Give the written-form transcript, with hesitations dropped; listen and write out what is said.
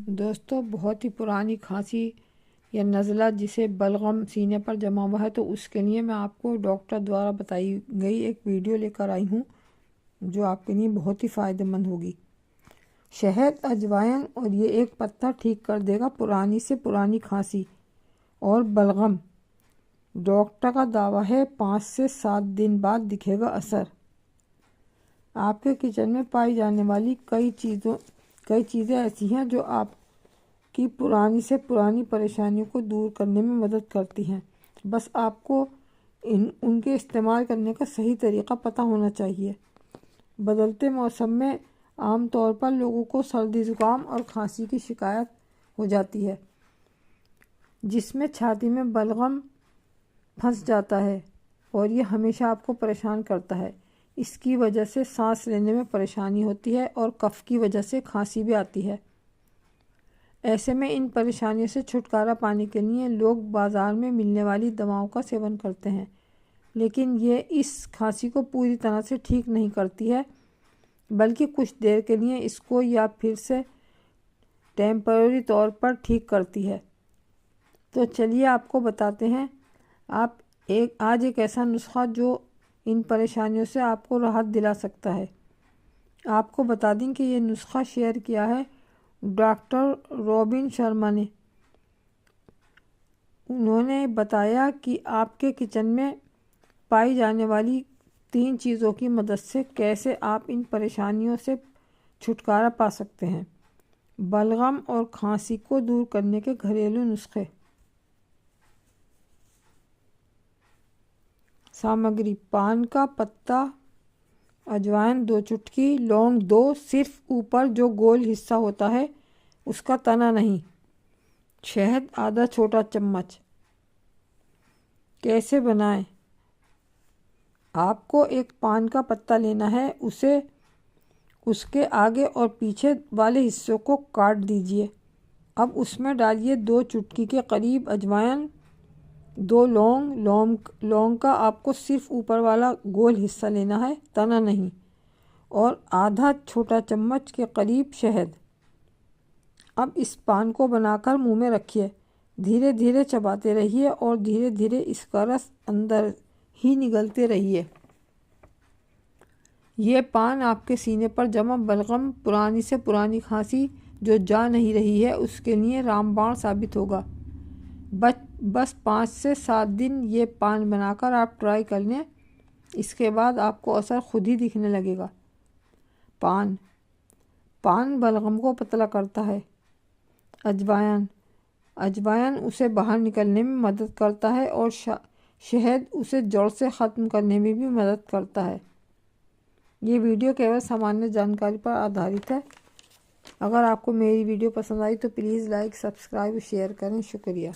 دوستو، بہت ہی پرانی کھانسی یا نزلہ جسے بلغم سینے پر جمع ہوا ہے، تو اس کے لیے میں آپ کو ڈاکٹر دوارا بتائی گئی ایک ویڈیو لے کر آئی ہوں جو آپ کے لیے بہت ہی فائدہ مند ہوگی۔ شہد، اجوائن اور یہ ایک پتہ ٹھیک کر دے گا پرانی سے پرانی کھانسی اور بلغم۔ ڈاکٹر کا دعویٰ ہے 5 سے 7 دن بعد دکھے گا اثر۔ آپ کے کچن میں پائی جانے والی کئی چیزیں ایسی ہیں جو آپ کی پرانی سے پرانی پریشانیوں کو دور کرنے میں مدد کرتی ہیں، بس آپ کو ان کے استعمال کرنے کا صحیح طریقہ پتہ ہونا چاہیے۔ بدلتے موسم میں عام طور پر لوگوں کو سردی، زکام اور کھانسی کی شکایت ہو جاتی ہے، جس میں چھاتی میں بلغم پھنس جاتا ہے اور یہ ہمیشہ آپ کو پریشان کرتا ہے۔ اس کی وجہ سے سانس لینے میں پریشانی ہوتی ہے اور کف کی وجہ سے کھانسی بھی آتی ہے۔ ایسے میں ان پریشانیوں سے چھٹکارا پانے کے لیے لوگ بازار میں ملنے والی دواؤں کا سیون کرتے ہیں، لیکن یہ اس کھانسی کو پوری طرح سے ٹھیک نہیں کرتی ہے، بلکہ کچھ دیر کے لیے اس کو یا پھر سے ٹیمپرری طور پر ٹھیک کرتی ہے۔ تو چلیے آپ کو بتاتے ہیں آج ایک ایسا نسخہ جو ان پریشانیوں سے آپ کو راحت دلا سکتا ہے۔ آپ کو بتا دیں کہ یہ نسخہ شیئر کیا ہے ڈاکٹر روبن شرما نے۔ انہوں نے بتایا کہ آپ کے کچن میں پائی جانے والی 3 چیزوں کی مدد سے کیسے آپ ان پریشانیوں سے چھٹکارا پا سکتے ہیں۔ بلغم اور کھانسی کو دور کرنے کے گھریلو نسخے۔ سامگری: پان کا پتا، اجوائن 2 چٹکی، لونگ 2، صرف اوپر جو گول حصہ ہوتا ہے اس کا تنا نہیں، شہد آدھا چھوٹا چمچ۔ کیسے بنائیں؟ آپ کو ایک پان کا پتا لینا ہے، اس کے آگے اور پیچھے والے حصوں کو کاٹ دیجیے۔ اب اس میں ڈالیے 2 چٹکی کے قریب اجوائن، 2 لونگ کا آپ کو صرف اوپر والا گول حصہ لینا ہے، تنا نہیں، اور آدھا چھوٹا چمچ کے قریب شہد۔ اب اس پان کو بنا کر منہ میں رکھیے، دھیرے دھیرے چباتے رہیے اور دھیرے دھیرے اس کا رس اندر ہی نگلتے رہیے۔ یہ پان آپ کے سینے پر جمع بلغم، پرانی سے پرانی کھانسی جو جا نہیں رہی ہے، اس کے لیے رام بان ثابت ہوگا۔ بس 5 سے 7 دن یہ پان بنا کر آپ ٹرائی کر لیں، اس کے بعد آپ کو اثر خود ہی دکھنے لگے گا۔ پان بلغم کو پتلا کرتا ہے۔ اجوائن اسے باہر نکلنے میں مدد کرتا ہے اور شہد اسے جڑ سے ختم کرنے میں بھی مدد کرتا ہے۔ یہ ویڈیو کیول سامانیہ جانکاری پر آدھارت ہے۔ اگر آپ کو میری ویڈیو پسند آئی تو پلیز لائک، سبسکرائب اور شیئر کریں۔ شکریہ۔